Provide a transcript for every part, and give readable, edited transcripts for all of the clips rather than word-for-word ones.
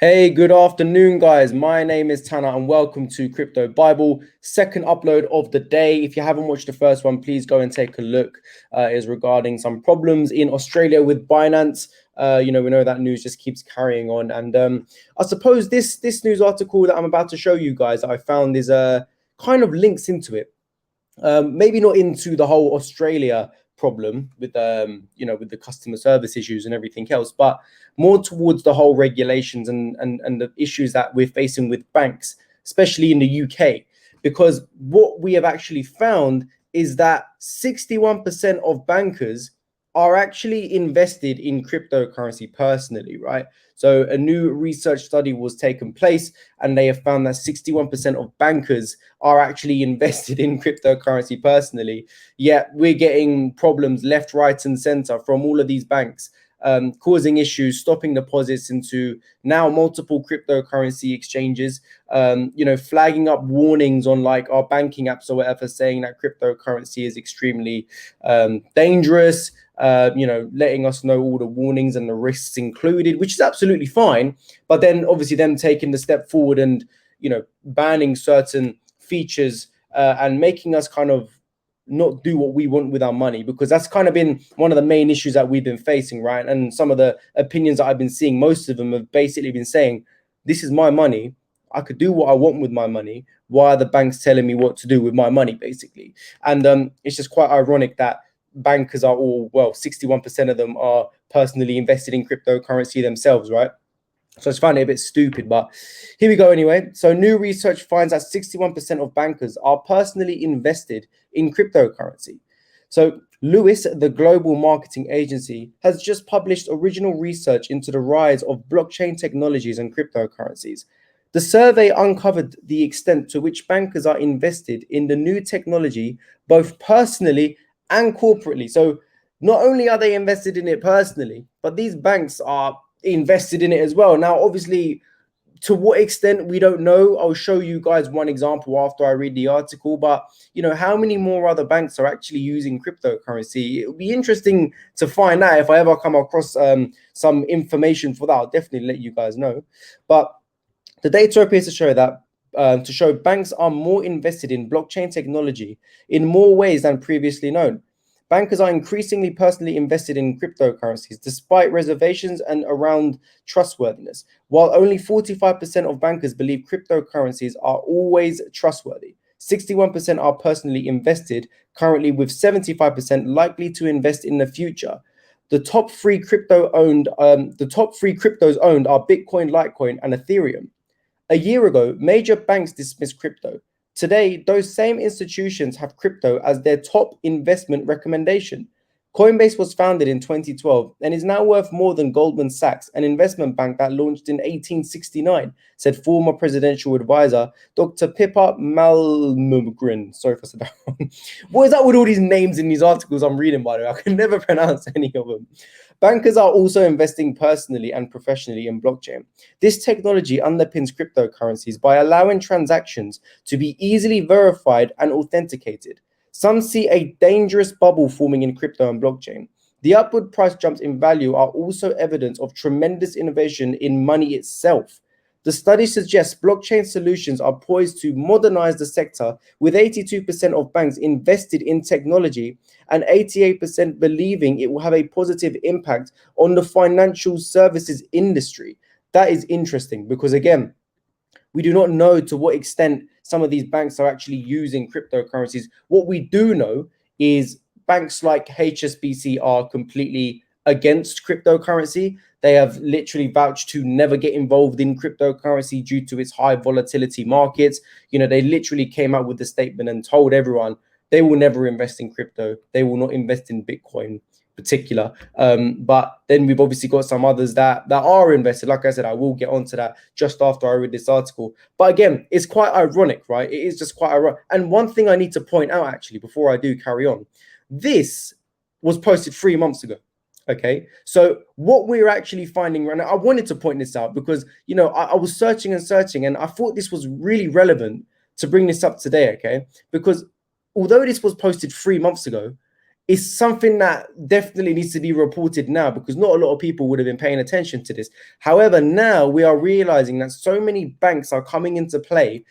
Hey, good afternoon, guys. My name is Tanner, and welcome to Crypto Bible, second upload of the day. If you haven't watched the first one, please go and take a look. It is regarding some problems in Australia with Binance. We know that news just keeps carrying on, and I suppose this news article that I'm about to show you guys, that I found is kind of links into it. Maybe not into the whole Australia problem with with the customer service issues and everything else, but more towards the whole regulations and the issues that we're facing with banks, especially in the UK. Because what we have actually found is that 61% of bankers are actually invested in cryptocurrency personally, right? So a new research study was taken place, and they have found that 61% of bankers are actually invested in cryptocurrency personally. Yet we're getting problems left, right, and center from all of these banks, causing issues, stopping deposits into now multiple cryptocurrency exchanges, flagging up warnings on like our banking apps or whatever, saying that cryptocurrency is extremely dangerous, letting us know all the warnings and the risks included, which is absolutely fine. But then obviously them taking the step forward and, banning certain features and making us kind of not do what we want with our money, because that's kind of been one of the main issues that we've been facing, right? And some of the opinions that I've been seeing, most of them have basically been saying, this is my money, I could do what I want with my money, why are the banks telling me what to do with my money, basically? And it's just quite ironic that bankers are all, well, 61% of them are personally invested in cryptocurrency themselves, right? So I just find it a bit stupid, but here we go anyway. So new research finds that 61% of bankers are personally invested in cryptocurrency. So Lewis, the global marketing agency, has just published original research into the rise of blockchain technologies and cryptocurrencies. The survey uncovered the extent to which bankers are invested in the new technology, both personally and corporately. So not only are they invested in it personally, but these banks are invested in it as well. Now, obviously, to what extent we don't know. I'll show you guys one example after I read the article, but how many more other banks are actually using cryptocurrency? It would be interesting to find out. If I ever come across some information for that, I'll definitely let you guys know. But the data appears to show that banks are more invested in blockchain technology in more ways than previously known. Bankers are increasingly personally invested in cryptocurrencies, despite reservations and around trustworthiness. While only 45% of bankers believe cryptocurrencies are always trustworthy, 61% are personally invested currently, with 75% likely to invest in the future. The top three cryptos owned are Bitcoin, Litecoin, and Ethereum. A year ago, major banks dismissed crypto. Today, those same institutions have crypto as their top investment recommendation. Coinbase was founded in 2012 and is now worth more than Goldman Sachs, an investment bank that launched in 1869, said former presidential advisor Dr. Pippa Malmgren. Sorry if I said that wrong. What is that with all these names in these articles I'm reading, by the way? I can never pronounce any of them. Bankers are also investing personally and professionally in blockchain. This technology underpins cryptocurrencies by allowing transactions to be easily verified and authenticated. Some see a dangerous bubble forming in crypto and blockchain. The upward price jumps in value are also evidence of tremendous innovation in money itself. The study suggests blockchain solutions are poised to modernize the sector, with 82% of banks invested in technology and 88% believing it will have a positive impact on the financial services industry. That is interesting because, again, we do not know to what extent some of these banks are actually using cryptocurrencies. What we do know is banks like HSBC are completely against cryptocurrency. They have literally vouched to never get involved in cryptocurrency due to its high volatility markets. They literally came out with the statement and told everyone they will never invest in crypto. They will not invest in Bitcoin particular. But then we've obviously got some others that are invested. Like I said, I will get onto that just after I read this article. But again, it's quite ironic, right? It is just quite ironic. And one thing I need to point out, actually, before I do carry on, this was posted 3 months ago. Okay, so what we're actually finding right now, I wanted to point this out because I was searching and I thought this was really relevant to bring this up today. Okay, because although this was posted 3 months ago, it's something that definitely needs to be reported now, because not a lot of people would have been paying attention to this. However, now we are realizing that so many banks are coming into play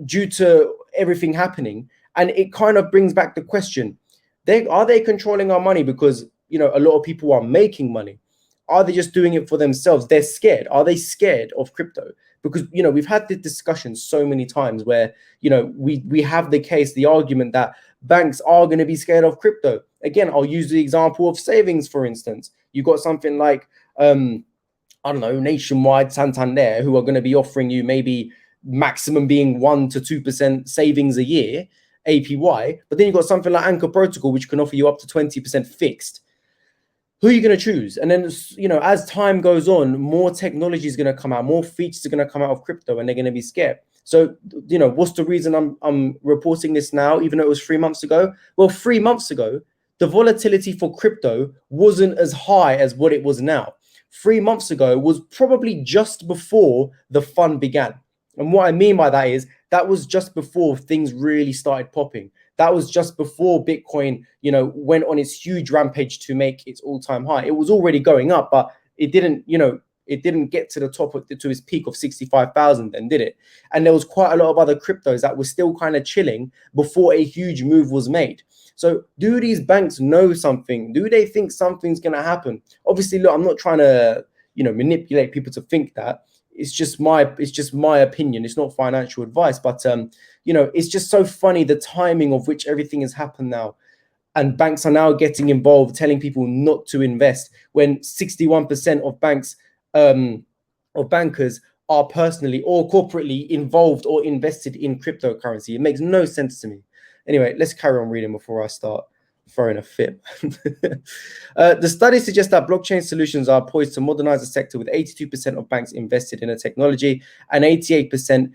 due to everything happening. And it kind of brings back the question, are they controlling our money because, a lot of people are making money? Are they just doing it for themselves? They're scared. Are they scared of crypto? Because, we've had this discussion so many times where, we have the argument that banks are going to be scared of crypto. Again, I'll use the example of savings, for instance. You've got something like, I don't know, Nationwide, Santander, who are going to be offering you maybe maximum being 1 to 2% savings a year, APY. But then you've got something like Anchor Protocol, which can offer you up to 20% fixed. Who are you going to choose? And then, as time goes on, more technology is going to come out, more features are going to come out of crypto, and they're going to be scared. So, what's the reason I'm reporting this now, even though it was 3 months ago? Well, 3 months ago, the volatility for crypto wasn't as high as what it was now. 3 months ago was probably just before the fun began. And what I mean by that is that was just before things really started popping. That was just before Bitcoin, went on its huge rampage to make its all-time high. It was already going up, but it didn't, it didn't get to the top to its peak of 65,000 then, did it? And there was quite a lot of other cryptos that were still kind of chilling before a huge move was made. So do these banks know something? Do they think something's going to happen? Obviously, look, I'm not trying to, manipulate people to think that. It's just my opinion. It's not financial advice, but it's just so funny the timing of which everything has happened now. And banks are now getting involved, telling people not to invest when 61% of banks of bankers are personally or corporately involved or invested in cryptocurrency. It makes no sense to me. Anyway, let's carry on reading before I start throwing a fit. The study suggests that blockchain solutions are poised to modernize the sector, with 82% of banks invested in a technology and 88%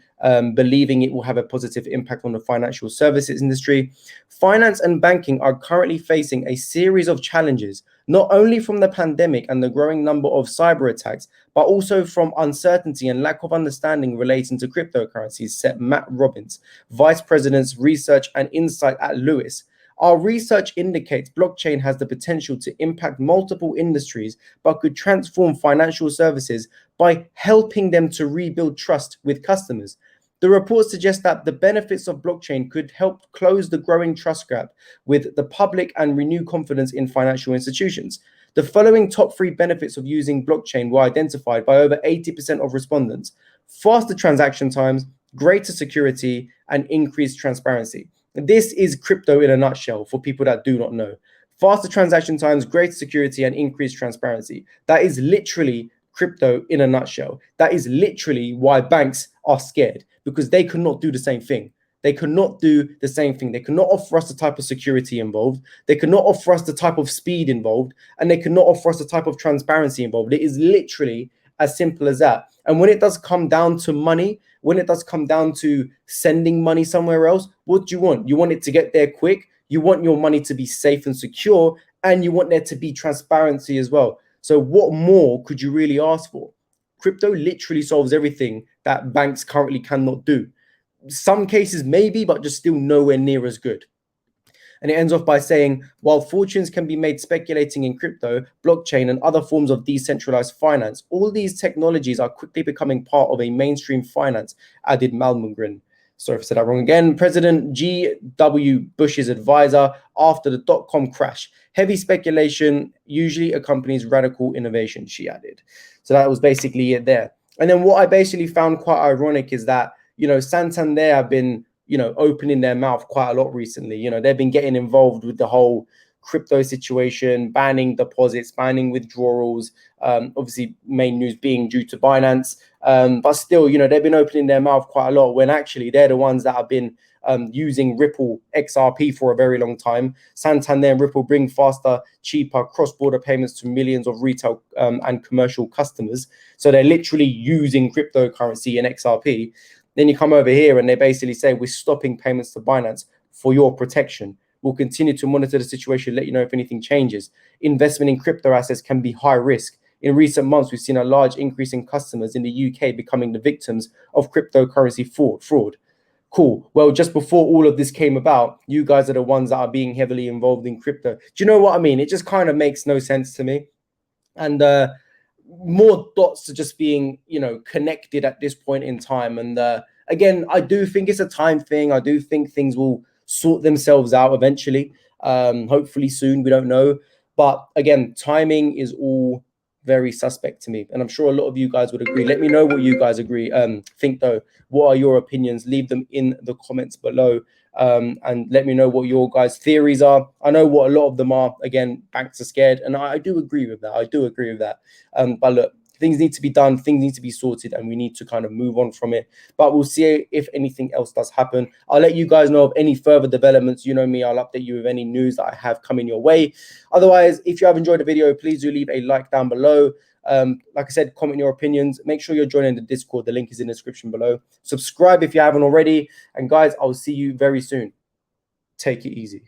believing it will have a positive impact on the financial services industry. Finance and banking are currently facing a series of challenges, not only from the pandemic and the growing number of cyber attacks, but also from uncertainty and lack of understanding relating to cryptocurrencies, said Matt Robbins, Vice President, Research and Insight at Lewis. Our research indicates blockchain has the potential to impact multiple industries, but could transform financial services by helping them to rebuild trust with customers. The report suggests that the benefits of blockchain could help close the growing trust gap with the public and renew confidence in financial institutions. The following top 3 benefits of using blockchain were identified by over 80% of respondents: faster transaction times, greater security, and increased transparency. This is crypto in a nutshell for people that do not know. Faster transaction times, greater security, and increased transparency. That is literally crypto in a nutshell. That is literally why banks are scared, because they cannot do the same thing. They cannot do the same thing. They cannot offer us the type of security involved. They cannot offer us the type of speed involved. And they cannot offer us the type of transparency involved. It is literally as simple as that. And when it does come down to money, when it does come down to sending money somewhere else, what do you want? You want it to get there quick. You want your money to be safe and secure, and you want there to be transparency as well. So what more could you really ask for? Crypto literally solves everything that banks currently cannot do. Some cases maybe, but just still nowhere near as good. And it ends off by saying, while fortunes can be made speculating in crypto, blockchain, and other forms of decentralized finance, all these technologies are quickly becoming part of a mainstream finance, added Malmgren. Sorry if I said that wrong again. President G.W. Bush's advisor after the dot-com crash. Heavy speculation usually accompanies radical innovation, she added. So that was basically it there. And then what I basically found quite ironic is that, Santander have been, opening their mouth quite a lot recently. They've been getting involved with the whole crypto situation, banning deposits, banning withdrawals. Obviously, main news being due to Binance. But still, they've been opening their mouth quite a lot when actually they're the ones that have been using Ripple XRP for a very long time. Santander and Ripple bring faster, cheaper cross-border payments to millions of retail and commercial customers. So they're literally using cryptocurrency and XRP. Then you come over here and they basically say, we're stopping payments to Binance for your protection. We'll continue to monitor the situation, let you know if anything changes. Investment in crypto assets can be high risk. In recent months, we've seen a large increase in customers in the UK becoming the victims of cryptocurrency fraud. Cool. Well, just before all of this came about, you guys are the ones that are being heavily involved in crypto. Do you know what I mean? It just kind of makes no sense to me. And more dots are just being, connected at this point in time. And again, I do think it's a time thing. I do think things will sort themselves out eventually. Hopefully soon. We don't know. But again, timing is all very suspect to me, and I'm sure a lot of you guys would agree. Let me know what you guys think though. What are your opinions? Leave them in the comments below, and let me know what your guys' theories are. I know what a lot of them are. Again, banks are scared, and I do agree with that. But look, things need to be done, things need to be sorted, and we need to kind of move on from it. But we'll see if anything else does happen. I'll let you guys know of any further developments. You know me, I'll update you with any news that I have coming your way. Otherwise, if you have enjoyed the video, please do leave a like down below. Like I said, comment your opinions. Make sure you're joining the Discord. The link is in the description below. Subscribe if you haven't already. And guys, I'll see you very soon. Take it easy.